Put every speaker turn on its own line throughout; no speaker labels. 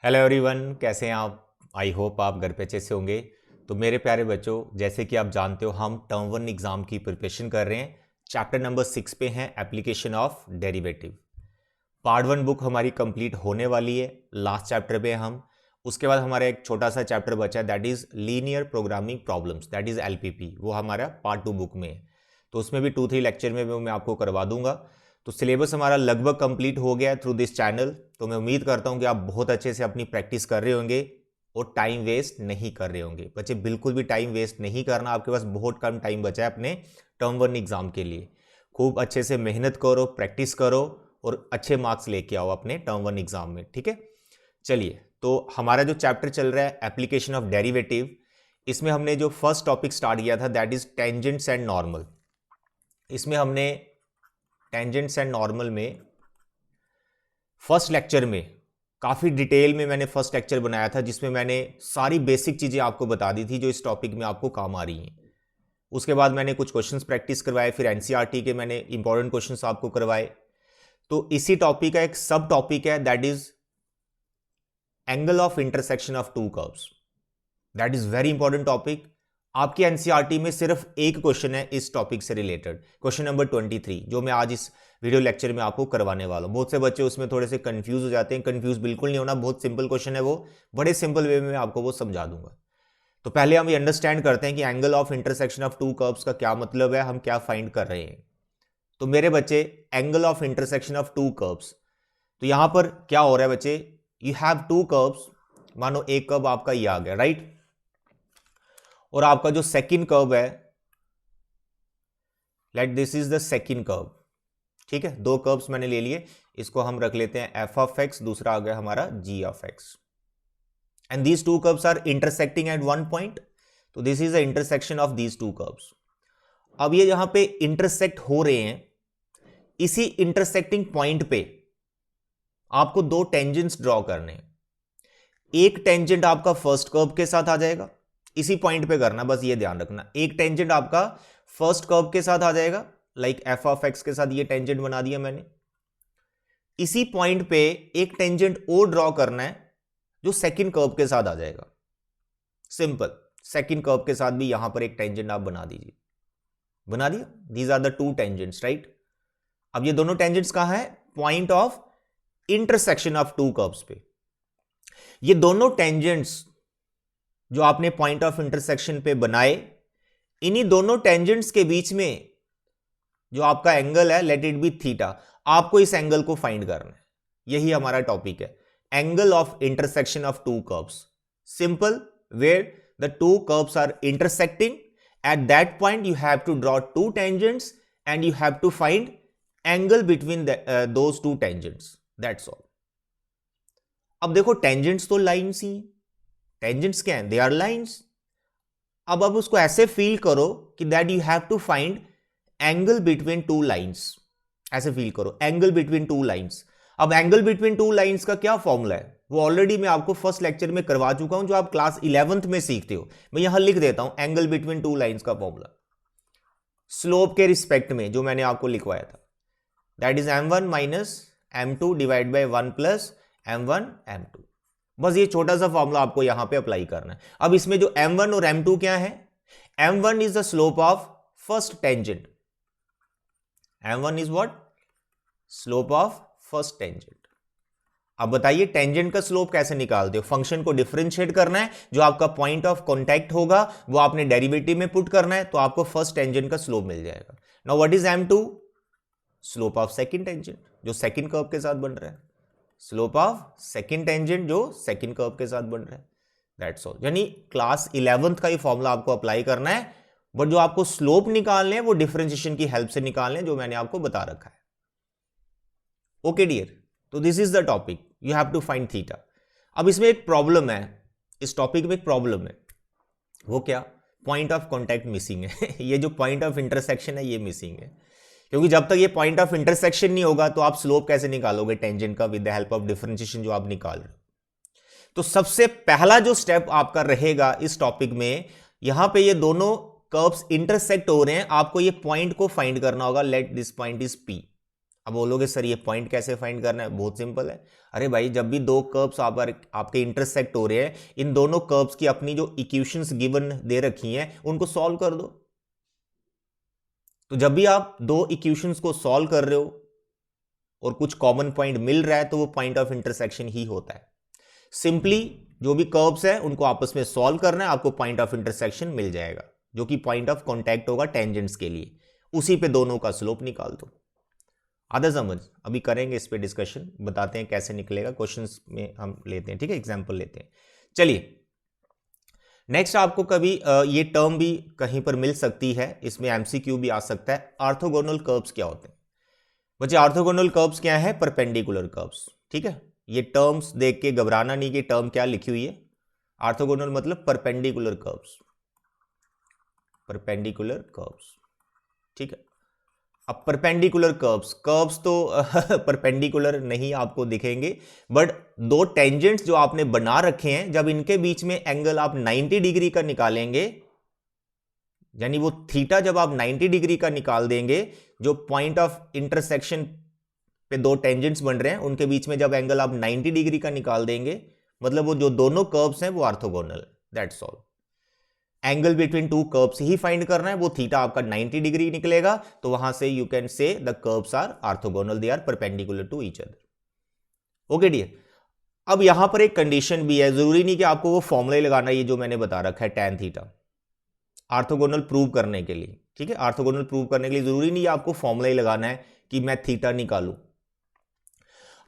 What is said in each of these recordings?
Hello everyone, कैसे हैं आप। आई होप आप घर पे अच्छे से होंगे। तो मेरे प्यारे बच्चों, जैसे कि आप जानते हो हम टर्म वन एग्ज़ाम की प्रिपरेशन कर रहे हैं। चैप्टर नंबर 6 पे हैं application of derivative. Part one book हमारी कंप्लीट होने वाली है, लास्ट चैप्टर पे हम। उसके बाद हमारा एक छोटा सा चैप्टर बचा है, that is linear programming problems, that is LPP. वो हमारा पार्ट टू बुक में है। तो उसमें भी 2-3 लेक्चर में मैं आपको करवा दूंगा। तो सिलेबस हमारा लगभग कंप्लीट हो गया है थ्रू दिस चैनल। तो मैं उम्मीद करता हूं कि आप बहुत अच्छे से अपनी प्रैक्टिस कर रहे होंगे और टाइम वेस्ट नहीं कर रहे होंगे। बच्चे, बिल्कुल भी टाइम वेस्ट नहीं करना। आपके पास बहुत कम टाइम बचा है अपने टर्म वन एग्जाम के लिए। खूब अच्छे से मेहनत करो, प्रैक्टिस करो और अच्छे मार्क्स लेके आओ अपने टर्म वन एग्जाम में, ठीक है। चलिए, तो हमारा जो चैप्टर चल रहा है एप्लीकेशन ऑफ डेरिवेटिव, इसमें हमने जो फर्स्ट टॉपिक स्टार्ट किया था that is tangents and normal. इसमें हमने टेंजेंट्स एंड नॉर्मल में फर्स्ट लेक्चर में काफ़ी डिटेल में मैंने फर्स्ट लेक्चर बनाया था, जिसमें मैंने सारी बेसिक चीज़ें आपको बता दी थी जो इस टॉपिक में आपको काम आ रही हैं। उसके बाद मैंने कुछ क्वेश्चंस प्रैक्टिस करवाए, फिर एनसीईआरटी के मैंने इंपॉर्टेंट क्वेश्चंस आपको करवाए। तो इसी टॉपिक का एक सब टॉपिक है that is angle of intersection of two curves. That is very important topic. आपकी एनसीईआरटी में सिर्फ एक क्वेश्चन है इस टॉपिक से रिलेटेड, क्वेश्चन नंबर 23, जो मैं आज इस वीडियो लेक्चर में आपको करवाने वाला हूं। बहुत से बच्चे उसमें थोड़े से कंफ्यूज हो जाते हैं। कंफ्यूज बिल्कुल नहीं होना, बहुत सिंपल क्वेश्चन है वो, बड़े सिंपल वे में आपको वो समझा दूंगा। तो पहले हम ये अंडरस्टैंड करते हैं कि angle of intersection of two curves का क्या मतलब है, हम क्या फाइंड कर रहे हैं। तो मेरे बच्चे, angle of intersection of two curves, तो यहां पर क्या हो रहा है बच्चे, यू हैव टू कर्व्स। मानो एक कर्व आपका ये आ गया, राइट, और आपका जो सेकंड कर्व है, let this is the second curve, ठीक है। दो कर्व्स मैंने ले लिए, इसको हम रख लेते हैं एफ ऑफ एक्स, दूसरा आ गया हमारा g of x, and these two curves are intersecting at one point. तो this is the intersection of these two curves. अब ये यहां पे इंटरसेक्ट हो रहे हैं, इसी इंटरसेक्टिंग पॉइंट पे आपको दो टेंजेंट्स ड्रॉ करने हैं। एक टेंजेंट आपका फर्स्ट कर्व के साथ आ जाएगा, इसी पॉइंट पे करना, बस ये ध्यान रखना। एक टेंजेंट आपका फर्स्ट कर्व के साथ आ जाएगा, लाइक एफ ऑफ एक्स के साथ ये टेंजेंट बना दिया मैंने। इसी पॉइंट पे एक टेंजेंट और ड्रॉ करना है जो सेकंड कर्व के साथ आ जाएगा। सिंपल, सेकंड कर्व के साथ भी यहां पर एक टेंजेंट आप बना दीजिए। बना दिया, these are the two tangents, right. अब ये दोनों टेंजेंट्स कहां है, point of intersection of two curves पे। ये दोनों टेंजेंट्स जो आपने पॉइंट ऑफ इंटरसेक्शन पे बनाए, इन्हीं दोनों टेंजेंट्स के बीच में जो आपका एंगल है, लेट इट बी थीटा, आपको इस एंगल को फाइंड करना है। यही हमारा टॉपिक है, angle of intersection of two curves. Simple, where the two curves are intersecting, at that point you have to draw two tangents and you have to find angle between those two tangents, that's all. अब देखो, tangents तो lines ही, tangents क्या हैं, they are lines. अब उसको ऐसे feel करो कि that you have to find angle between two lines. ऐसे फील करो, एंगल बिटवीन टू लाइन्स। अब एंगल बिटवीन टू लाइन्स का क्या फॉर्मूला है, वो ऑलरेडी मैं आपको फर्स्ट लेक्चर में करवा चुका हूं, जो आप क्लास 11th में सीखते हो। मैं यहां लिख देता हूं एंगल बिटवीन टू लाइन्स का फॉर्मूला, स्लोप के रिस्पेक्ट में जो मैंने आपको लिखवाया था, that is m1 minus m2 divide by 1 plus m1 m2। बस ये छोटा सा फॉर्मूला आपको यहां पे अप्लाई करना है। अब इसमें जो m1 और m2 क्या है, m1 is the slope of first tangent, m1 is what, slope of first tangent. अब बताइए, टेंजेंट का स्लोप कैसे निकालते हो, फंक्शन को डिफरेंशिएट करना है, जो आपका पॉइंट ऑफ कॉन्टैक्ट होगा वो आपने डेरिवेटिव में पुट करना है, तो आपको फर्स्ट टेंजेंट का स्लोप मिल जाएगा। Now what is m2, slope of second tangent जो सेकंड कर्व के साथ बन रहा है, स्लोप ऑफ सेकंड टेंजेंट जो सेकंड कर्व के साथ बन रहा है, दैट्स ऑल। यानी क्लास 11th का ये फॉर्मूला आपको अप्लाई करना है, बट जो आपको स्लोप निकालने हैं वो डिफरेंशिएशन की हेल्प से निकालने हैं, जो मैंने आपको बता रखा है। ओके डियर, तो this is the topic, you have to find theta. अब इसमें एक प्रॉब्लम है, इस टॉपिक में एक प्रॉब्लम है, वो क्या, पॉइंट ऑफ कॉन्टैक्ट मिसिंग है। ये जो पॉइंट ऑफ इंटरसेक्शन है ये मिसिंग है, क्योंकि जब तक ये पॉइंट ऑफ इंटरसेक्शन नहीं होगा तो आप स्लोप कैसे निकालोगे टेंजेंट का, with the help of differentiation जो आप निकाल रहे हो। तो सबसे पहला जो स्टेप आपका रहेगा इस टॉपिक में, यहां पे ये दोनों कर्व्स इंटरसेक्ट हो रहे हैं, आपको ये पॉइंट को फाइंड करना होगा। Let this point is P, अब बोलोगे सर ये पॉइंट कैसे फाइंड करना है? बहुत सिंपल है। अरे भाई जब भी दो कर्व्स आपके इंटरसेक्ट हो रहे हैं, इन दोनों कर्व्स की अपनी जो इक्वेशंस गिवन दे रखी हैं उनको सॉल्व कर दो। तो जब भी आप दो इक्वेशंस को सॉल्व कर रहे हो और कुछ कॉमन पॉइंट मिल रहा है तो वो पॉइंट ऑफ इंटरसेक्शन ही होता है। सिंपली जो भी कर्व्स है उनको आपस में सॉल्व करना है, आपको पॉइंट ऑफ इंटरसेक्शन मिल जाएगा, जो कि पॉइंट ऑफ कॉन्टैक्ट होगा टेंजेंट्स के लिए। उसी पे दोनों का स्लोप निकाल दो। आधा समझ? अभी करेंगे इस पे डिस्कशन, बताते हैं कैसे निकलेगा, क्वेश्चंस में हम लेते हैं, ठीक है, एग्जांपल लेते हैं। चलिए नेक्स्ट, आपको कभी ये टर्म भी कहीं पर मिल सकती है, इसमें एमसीक्यू भी आ सकता है। ऑर्थोगोनल कर्व्स क्या होते हैं बच्चे? ऑर्थोगोनल कर्व्स क्या है? परपेंडिकुलर कर्व्स, ठीक है। ये टर्म्स देख के घबराना नहीं कि टर्म क्या लिखी हुई है। ऑर्थोगोनल मतलब परपेंडिकुलर कर्व्स, परपेंडिकुलर कर्व्स, ठीक है। अब परपेंडिकुलर कर्व्स तो परपेंडिकुलर नहीं आपको दिखेंगे, बट दो टेंजेंट्स जो आपने बना रखे हैं, जब इनके बीच में एंगल आप 90 डिग्री का निकालेंगे, यानी वो थीटा जब आप 90 डिग्री का निकाल देंगे, जो पॉइंट ऑफ इंटरसेक्शन पे दो टेंजेंट्स बन रहे हैं उनके बीच में जब एंगल आप 90 डिग्री का निकाल देंगे, मतलब वो जो दोनों कर्व्स हैं वो orthogonal, that's all. Angle between two curves he find करना है, वो थीटा आपका 90 डिग्री निकलेगा, तो वहां से you can say the curves are orthogonal, they are perpendicular to each other. Okay dear, अब यहां पर एक कंडीशन भी है, जरूरी नहीं कि आपको वो फॉर्मूला लगाना, ये जो मैंने बता रखा है टैन थीटा, ऑर्थोगोनल प्रूव करने के लिए, ठीक है। ऑर्थोगोनल प्रूव करने के लिए जरूरी नहीं है आपको फॉर्मूला ही लगाना है कि मैं थीटा निकालूं।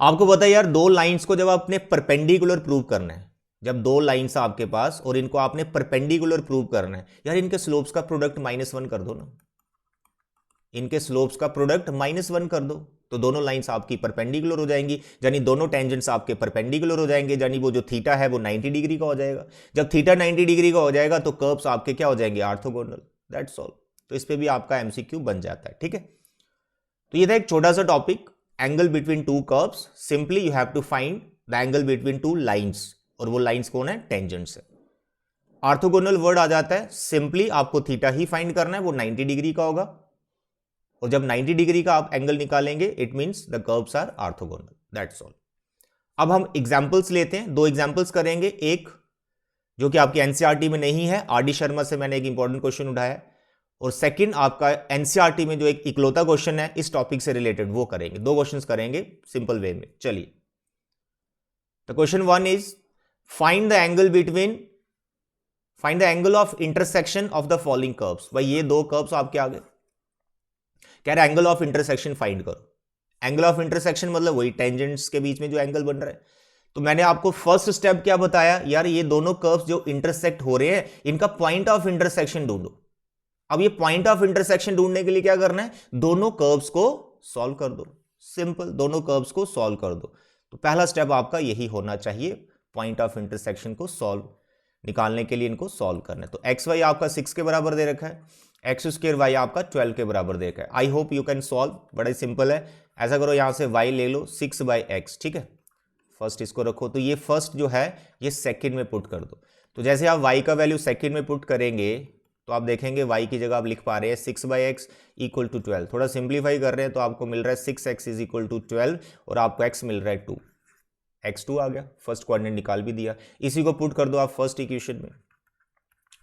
आपको पता है यार, दो लाइंस को जब आपने परपेंडिकुलर प्रूव करना है, जब दो लाइंस आपके पास और इनको आपने परपेंडिकुलर प्रूव करना है, यार इनके स्लोप्स का प्रोडक्ट -1 कर दो ना, इनके स्लोप्स का प्रोडक्ट -1 कर दो, तो दोनों लाइंस आपकी परपेंडिकुलर हो जाएंगी, यानी दोनों टेंजेंट्स आपके परपेंडिकुलर हो जाएंगे, यानी वो जो थीटा है वो 90 डिग्री का हो जाएगा। जब थीटा 90 डिग्री का हो जाएगा तो कर्व्स आपके क्या हो जाएंगे? Orthogonal, that's all. तो इस पे भी आपका एमसीक्यू बन जाता है, ठीक है। तो ये था एक छोटा सा topic, angle between two curves. Simply you have to find the angle between two lines, और वो लाइंस कौन है? टेंजेंट्स है। ऑर्थोगोनल वर्ड आ जाता है, सिंपली आपको थीटा ही फाइंड करना है, वो 90 डिग्री का होगा, और जब 90 डिग्री का आप एंगल निकालेंगे it means the curves are orthogonal, that's all. अब हम एग्जांपल्स लेते हैं, दो एग्जांपल्स करेंगे, एक जो कि आपकी एनसीईआरटी में नहीं है, आरडी शर्मा से मैंने एक इंपॉर्टेंट क्वेश्चन उठाया, और सेकंड आपका एनसीईआरटी में जो एक इकलौता क्वेश्चन है इस टॉपिक से रिलेटेड, वो करेंगे। दो क्वेश्चंस करेंगे सिंपल वे में। चलिए, the question 1 is find the angle of intersection of the following curves. भाई ये दो कर्व्स आपके आगे कह रहे एंगल ऑफ इंटरसेक्शन फाइंड करो। एंगल ऑफ इंटरसेक्शन मतलब वही टेंजेंट्स के बीच में जो एंगल बन रहा है। तो मैंने आपको फर्स्ट स्टेप क्या बताया यार, ये दोनों कर्व्स जो इंटरसेक्ट हो रहे हैं इनका पॉइंट ऑफ इंटरसेक्शन ढूंढो। अब ये पॉइंट ऑफ इंटरसेक्शन ढूंढने के लिए क्या करना है? दोनों कर्व्स को सॉल्व कर दो, सिंपल, दोनों कर्व्स को सॉल्व कर दो। तो पहला स्टेप आपका यही होना चाहिए, पॉइंट ऑफ इंटरसेक्शन को सॉल्व निकालने के लिए इनको सॉल्व करना है। तो एक्स वाई आपका 6 के बराबर दे रखा है, एक्स स्क्वायर वाई आपका 12 के बराबर दे रखा है। I hope you can solve, बड़ा ही सिंपल है। ऐसा करो, यहां से वाई ले लो 6/x, ठीक है। फर्स्ट इसको रखो, तो ये फर्स्ट जो है ये सेकंड में पुट कर दो। तो जैसे आप y का वैल्यू सेकंड में पुट करेंगे तो आप देखेंगे y की जगह आप लिख पा रहे हैं 6/x = 12। थोड़ा सिंप्लीफाई कर रहे हैं तो आपको मिल रहा है 6x = 12 और आपको x मिल रहा है 2, x2 आ गया, फर्स्ट कोऑर्डिनेट निकाल भी दिया। इसी को पुट कर दो आप फर्स्ट इक्वेशन में,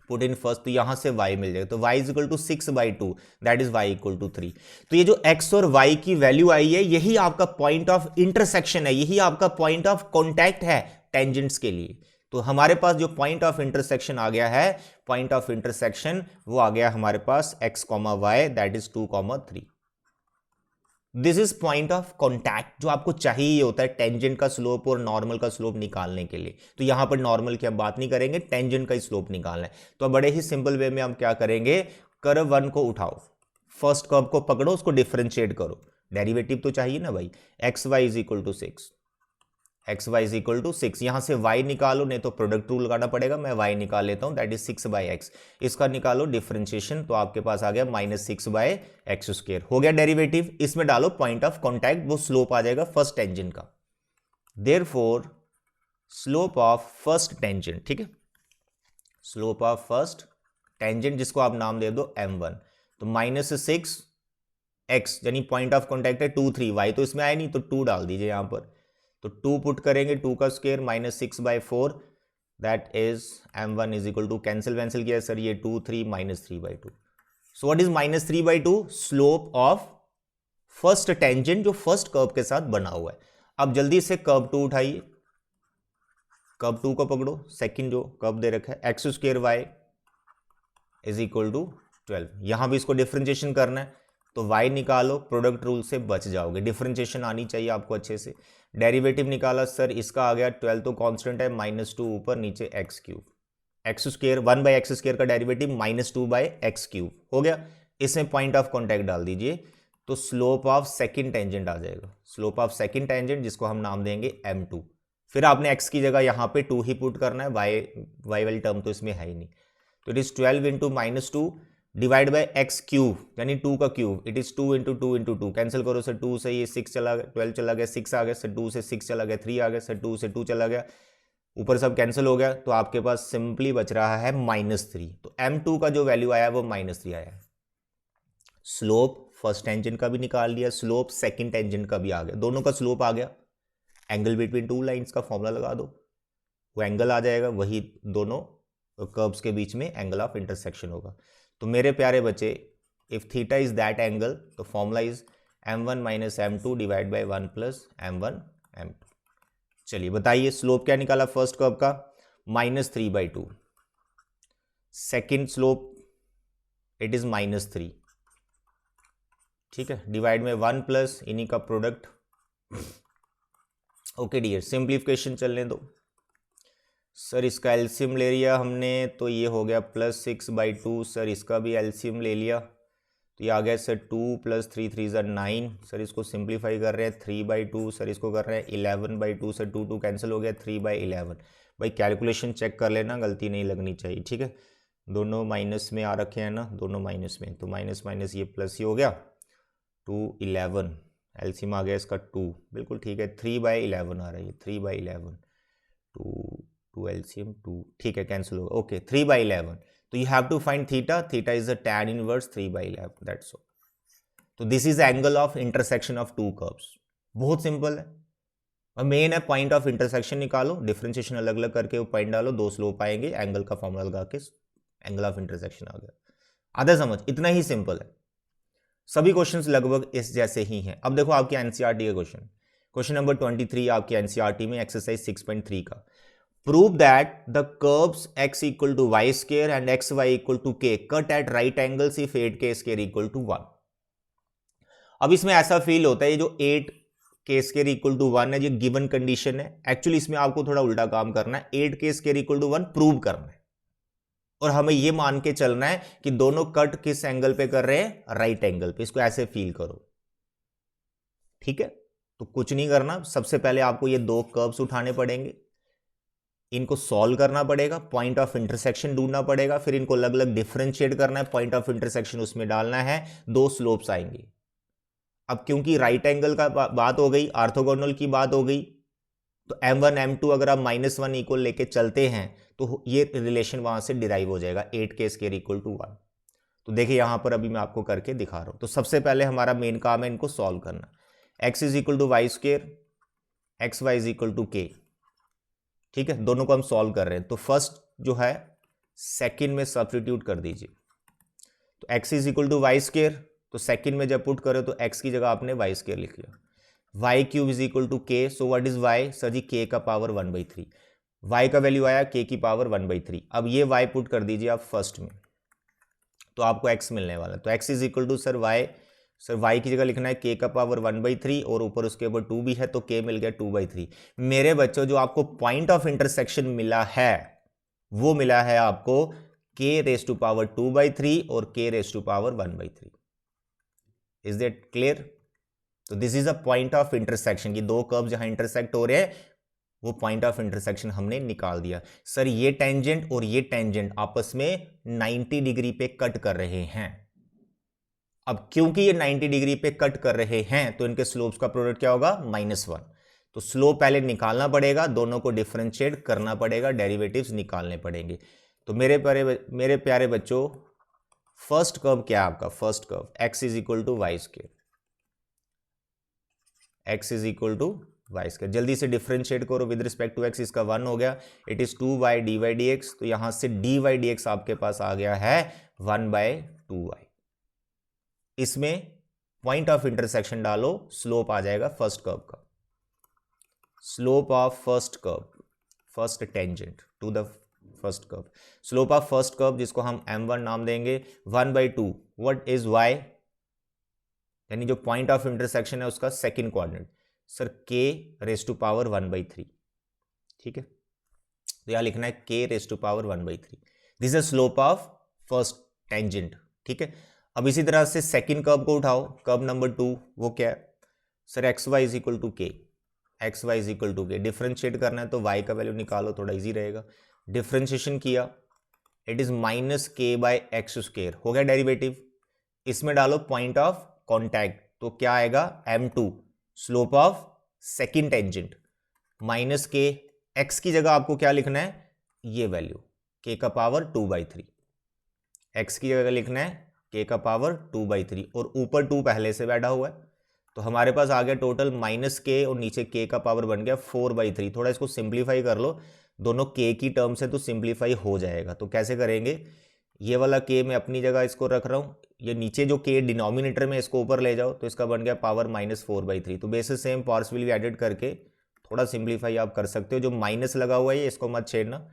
पुट इन फर्स्ट, तो यहां से y मिल जाएगा। तो y = 6/2, दैट इज y = 3। तो ये जो x और y की वैल्यू आई है यही आपका पॉइंट ऑफ इंटरसेक्शन है, यही आपका पॉइंट ऑफ कॉन्टैक्ट है टेंजेंट्स के लिए। तो हमारे पास जो पॉइंट ऑफ इंटरसेक्शन आ गया है, पॉइंट ऑफ इंटरसेक्शन वो आ गया हमारे पास x, y, that is 2, 3। This is point of contact जो आपको चाहिए होता है टेंजेंट का स्लोप और नॉर्मल का स्लोप निकालने के लिए। तो यहां पर नॉर्मल की हम बात नहीं करेंगे, टेंजेंट का ही स्लोप निकालना है। तो बड़े ही सिंपल वे में हम क्या करेंगे, कर्व 1 को उठाओ, फर्स्ट कर्व को पकड़ो, उसको डिफरेंशिएट करो, डेरिवेटिव तो चाहिए ना भाई। xy = 6, xy = 6, यहां से y निकालो, नहीं तो प्रोडक्ट रूल लगाना पड़ेगा, मैं y निकाल लेता हूं, दैट इज 6/x। इसका निकालो डिफरेंशिएशन, तो आपके पास आ गया -6/x², हो गया डेरिवेटिव। इसमें डालो पॉइंट ऑफ कॉन्टैक्ट, वो स्लोप आ जाएगा फर्स्ट टेंजेंट का, therefore slope of first tangent, ठीक है, स्लोप ऑफ फर्स्ट टेंजेंट जिसको आप नाम दे दो m1, तो -6 x यानी पॉइंट ऑफ कॉन्टैक्ट है 2 3, y तो इसमें आया नहीं तो 2 डाल दीजिए यहाँ पर, तो 2 पुट करेंगे, 2 का square minus 6/4, that is m1 is equal to, cancel वैंसिल किया सर, ये 2 3 minus 3/2. So what is minus 3/2? Slope of first tangent जो फर्स्ट कर्व के साथ बना हुआ है. अब जल्दी से कर्व 2 उठाइए, कर्व 2 को पकड़ो, सेकंड जो कर्व दे रखा है, x square y is equal to 12. यहां भी इसको डिफरेंशिएशन करना है तो y निकालो, प्रोडक्ट रूल से बच जाओगे, डिफरेंशिएशन आनी चाहिए आपको अच्छे से. डेरिवेटिव निकाला सर, इसका आ गया 12 तो कांस्टेंट है, -2 ऊपर नीचे x cube, x square 1/x² का डेरिवेटिव -2/x³ हो गया. इसमें पॉइंट ऑफ कॉन्टैक्ट डाल दीजिए तो स्लोप ऑफ सेकंड टेंजेंट आ जाएगा, स्लोप ऑफ सेकंड टेंजेंट जिसको हम नाम देंगे m2. फिर आपने x की जगह यहाँ पे 2 ही पुट करना है, y वाली टर्म तो इसमें है ही नहीं, तो it is 12 into -2 divide by x cube यानी 2 का cube, it is 2 into 2 into 2, cancel करो सर, 2 से ये 6 चला गया, 12 चला गया, 6 आ गया सर, 2 से 6 चला गया, 3 आ गया सर, 2 से 2 चला गया, ऊपर सब कैंसिल हो गया, तो आपके पास सिंपली बच रहा है -3. तो m2 का जो वैल्यू आया वो -3 आया है. स्लोप फर्स्ट टेंजेंट का भी निकाल लिया, स्लोप सेकंड टेंजेंट का भी आ गया, दोनों का स्लोप आ गया. एंगल बिटवीन टू लाइंस का फॉर्मूला लगा दो, वो एंगल आ जाएगा, वही दोनों कर्व्स के बीच में एंगल ऑफ इंटरसेक्शन होगा. तो मेरे प्यारे बच्चे, if theta is that angle, तो formula is m1 minus m2 divide by 1 plus m1 m2. चलिए बताइए स्लोप क्या निकाला फर्स्ट कर्व का, -3/2. सेकेंड स्लोप इट इज -3, ठीक है, डिवाइड में 1 प्लस इन्हीं का प्रोडक्ट. ओके डियर, सिंप्लीफिकेशन चलने दो सर, इसका एलसीएम ले लिया हमने तो ये हो गया +6/2. सर इसका भी एलसीएम ले लिया तो ये आ गया सर 2 + 3 3 = 9. सर इसको सिंप्लीफाई कर रहे हैं 3/2, सर इसको कर रहे हैं 11/2. सर 2 2 कैंसिल हो गया, 3/11. भाई कैलकुलेशन चेक कर लेना, गलती नहीं लगनी चाहिए, ठीक है. दोनों माइनस में आ रखे हैं ना, दोनों माइनस में, तो माइनस माइनस ये प्लस ही हो गया. 2 11, एलसीएम आ गया इसका 2, बिल्कुल ठीक है. 3/11 आ रहा है, 3/11, 2 एलसीएम 2, ठीक है, कैंसिल होगा. ओके 3/11. तो you have to find theta, theta is the tan inverse 3/11, that's all. तो this is angle of intersection of two curves. बहुत सिंपल है. और मेन है पॉइंट ऑफ इंटरसेक्शन निकालो, डिफरेंशिएशन अलग अलग करके वो पॉइंट डालो, 2 स्लोप आएंगे, एंगल का फॉर्मूला लगा के एंगल ऑफ इंटरसेक्शन आ गया. आधा समझ, इतना ही सिंपल है. सभी क्वेश्चंस लगभग इस जैसे ही हैं. अब देखो आपके एनसीईआरटी का क्वेश्चन नंबर 23 आपके एनसीईआरटी में एक्सरसाइज 6.3 का. Prove that the curves x equal to y square and xy equal to k cut at right angles if 8k square equal to 1. अब इसमें ऐसा फील होता है ये जो 8k square equal to 1 है, ये गिवन कंडीशन है. एक्चुअली इसमें आपको थोड़ा उल्टा काम करना है, 8k square equal to 1 prove करना है और हमें ये मान के चलना है कि दोनों कट किस एंगल पे कर रहे हैं, राइट एंगल पे. इसको ऐसे फील करो, ठीक है. तो कुछ नहीं करना, सबसे पहले आपको ये 2 कर्व्स उठाने पड़ेंगे, इनको सॉल्व करना पड़ेगा, पॉइंट ऑफ इंटरसेक्शन ढूंढना पड़ेगा, फिर इनको अलग अलग डिफरेंशिएट करना है, पॉइंट ऑफ इंटरसेक्शन उसमें डालना है, 2 स्लोप्स आएंगे. अब क्योंकि राइट एंगल का बात हो गई, ऑर्थोगोनल की बात हो गई, तो m1 m2 अगर आप -1 इक्वल लेके चलते हैं तो ये रिलेशन वहां से डिराइव हो जाएगा, 8k स्क्वायर इक्वल टू 1. तो देखिए यहां पर अभी मैं आपको करके दिखा रहा हूं. तो सबसे पहले हमारा मेन काम है इनको सॉल्व करना. x is equal to y square, x y is equal to k, ठीक है. दोनों को हम सॉल्व कर रहे हैं, तो फर्स्ट जो है सेकंड में सब्स्टिट्यूट कर दीजिए. तो x is equal to y square, तो सेकंड में जब पुट करो तो x की जगह आपने वाई स्क्वायर लिख लिया. Y cube is equal to k, so what is y sir ji, k का पावर 1/3. y का वैल्यू आया k की पावर 1/3. अब ये y पुट कर दीजिए आप फर्स्ट में, तो आपको x मिलने वाला. तो x is equal to sir y, sir y की जगह लिखना है k का पावर 1/3 और ऊपर उसके ऊपर 2 भी है तो k मिल गया 2/3. मेरे बच्चों जो आपको पॉइंट ऑफ इंटरसेक्शन मिला है वो मिला है आपको k रेज टू पावर 2/3 और k raise to power 1/3. Is that clear? तो this is a point of intersection की 2 कर्व जहां इंटरसेक्ट हो रहे हैं वो पॉइंट ऑफ इंटरसेक्शन हमने निकाल दिया. सर ये टेंजेंट और ये टेंजेंट आपस में 90 डिग्री पे कट कर रहे हैं. अब क्योंकि ये 90 डिग्री पे कट कर रहे हैं तो इनके स्लोप्स का प्रोडक्ट क्या होगा, -1. तो स्लोप पहले निकालना पड़ेगा, दोनों को डिफरेंशिएट करना पड़ेगा, डेरिवेटिव्स निकालने पड़ेंगे. तो मेरे प्यारे बच्चों, फर्स्ट कर्व क्या है आपका, first curve x is equal to y square. x is equal to y square. जल्दी से डिफ्रेंशिएट करो विद रिस्पेक्ट टू x, इसका 1 हो गया, it is 2y dy dx। तो यहां से dy dx आपके पास आ गया है 1/2y। इसमें पॉइंट ऑफ इंटरसेक्शन डालो, स्लोप आ जाएगा फर्स्ट कर्व का, slope of first curve, first tangent to the first curve, slope of first curve जिसको हम m1 नाम देंगे, 1/2। व्हाट इज y, यानी जो पॉइंट ऑफ इंटरसेक्शन है उसका second coordinate, sir k raise to power 1/3। ठीक है, तो यहां लिखना है k raise to power 1/3। This is slope of first tangent. ठीक है, अब इसी तरह से सेकंड कर्व को उठाओ, कर्व नंबर 2, वो क्या है sir, xy is equal to k, xy is equal to k। Differentiate करना है तो y का वैल्यू निकालो, थोड़ा इजी रहेगा। डिफ्रेंशिएशन किया, इट इज -k/x², हो गया डेरिवेटिव। इसमें डालो पॉइंट ऑफ कॉन्टैक्ट, तो क्या आएगा m2, slope of second tangent, -k, x की जगह आपको क्या लिखना है, ये वैल्यू k का पावर 2/3, x की जगह लिखना है k का पावर 2/3, और ऊपर 2 पहले से बैठा हुआ है, तो हमारे पास आ गया टोटल -k और नीचे k का पावर बन गया 4/3। थोड़ा इसको सिंप्लीफाई कर लो, दोनों k की टर्म से तो सिंप्लीफाई हो जाएगा। तो कैसे करेंगे, ये वाला k मैं अपनी जगह इसको रख रहा हूँ, ये नीचे जो k डिनोमिनेटर में इसको ऊपर ले जाओ, तो इसका बन गया पावर -4/3। तो basis same parts will be added करके थोड़ा सिंप्लीफाई आप कर सकते हो। जो माइनस लगा हुआ है इसको मत छेड़ना,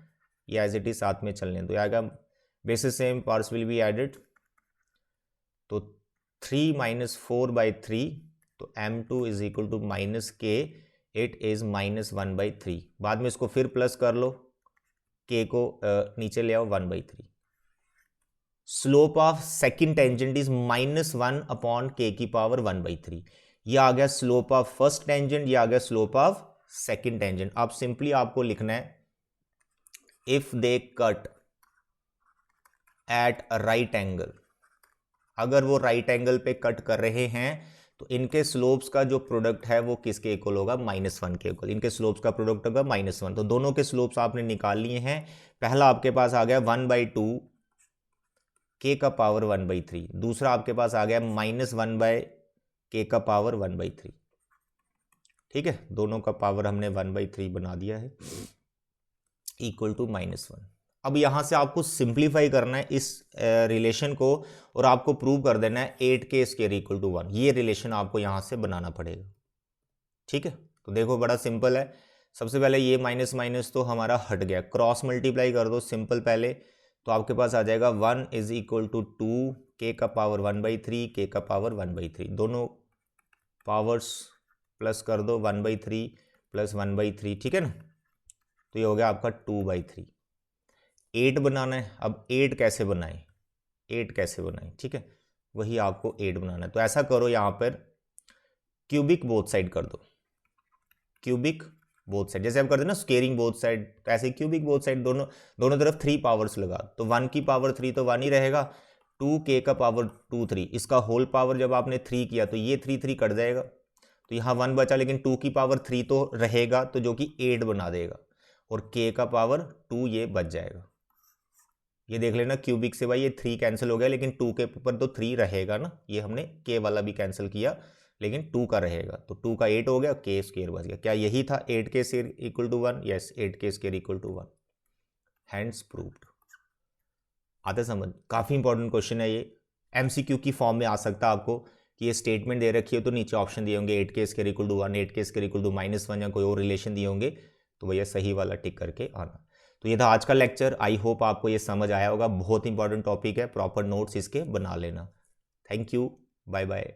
ये एज इट इज साथ में चलने दो। आएगा basis same parts will be added, तो 3 - 4/3, तो m2 is equal to -k, it is -1/3। बाद में इसको फिर प्लस कर लो, k को नीचे ले आओ 1/3। Slope of second tangent is -1/k की पावर 1/3। ये आ गया स्लोप ऑफ फर्स्ट टेंजेंट, ये आ गया स्लोप ऑफ सेकंड टेंजेंट। अब सिंपली आपको लिखना है, if they cut at a right angle, अगर वो राइट एंगल पे कट कर रहे हैं तो इनके स्लोप्स का जो प्रोडक्ट है वो किसके इक्वल होगा, -1 के इक्वल। इनके स्लोप्स का प्रोडक्ट होगा -1। तो दोनों के स्लोप्स आपने निकाल लिए हैं। पहला आपके पास आ गया 1/2 k का पावर 1/3, दूसरा आपके पास आ गया -1/k का पावर 1/3। ठीक है, दोनों का पावर हमने 1/3 बना दिया है, इक्वल टू -1। अब यहां से आपको सिंप्लीफाई करना है इस रिलेशन को, और आपको प्रूव कर देना है 8k² इक्वल टू 1। ये रिलेशन आपको यहां से बनाना पड़ेगा। ठीक है, तो देखो बड़ा सिंपल है। सबसे पहले ये माइनस माइनस तो हमारा हट गया, क्रॉस मल्टीप्लाई कर दो सिंपल पहले, तो आपके पास आ जाएगा 1 इज इक्वल टू 2 k का पावर 1/3, k का पावर 1/3, दोनों पावर्स प्लस कर दो, 1/3 प्लस 1/3। ठीक है ना, तो ये हो गया आपका 2/3। 8 बनाना है, अब 8 कैसे बनाएं, 8 कैसे बनाएं, ठीक है, वही आपको 8 बनाना है। तो ऐसा करो, यहाँ पर क्यूबिक बोथ साइड कर दो, क्यूबिक बोथ साइड, जैसे आप करते ना स्केयरिंग बोथ साइड, तो ऐसे क्यूबिक बोथ साइड, दोनों तरफ 3 पावर्स लगा, तो 1 की पावर 3 तो 1 ही रहेगा, 2k का पावर 2 3, इसका होल पावर जब आपने 3 किया तो ये 3 3 कट जाएगा, तो यहाँ 1 बचा, लेकिन 2 की पावर 3 तो रहेगा, तो जो कि 8 बना देगा, और k का पावर 2 ये बच जाएगा। ये देख लेना क्यूबिक से भाई ये 3 कैंसिल हो गया, लेकिन 2 के ऊपर तो 3 रहेगा ना, ये हमने k वाला भी कैंसिल किया, लेकिन 2 का रहेगा, तो 2 का 8 हो गया, k² बच गया। क्या यही था 8k² equal to 1? Yes, 8k² equal to 1, hence proved. आते समझ, काफ़ी इंपॉर्टेंट क्वेश्चन है ये, MCQ की फॉर्म में आ सकता है आपको, कि ये स्टेटमेंट दे रखी है तो नीचे ऑप्शन दिए होंगे 8k² equal to 1, 8k² equal to -1 या कोई और रिलेशन दिए होंगे, तो भैया सही वाला टिक करके आना। तो ये था आज का लेक्चर, आई होप आपको ये समझ आया होगा, बहुत इंपॉर्टेंट टॉपिक है, प्रॉपर नोट्स इसके बना लेना। Thank you, bye bye.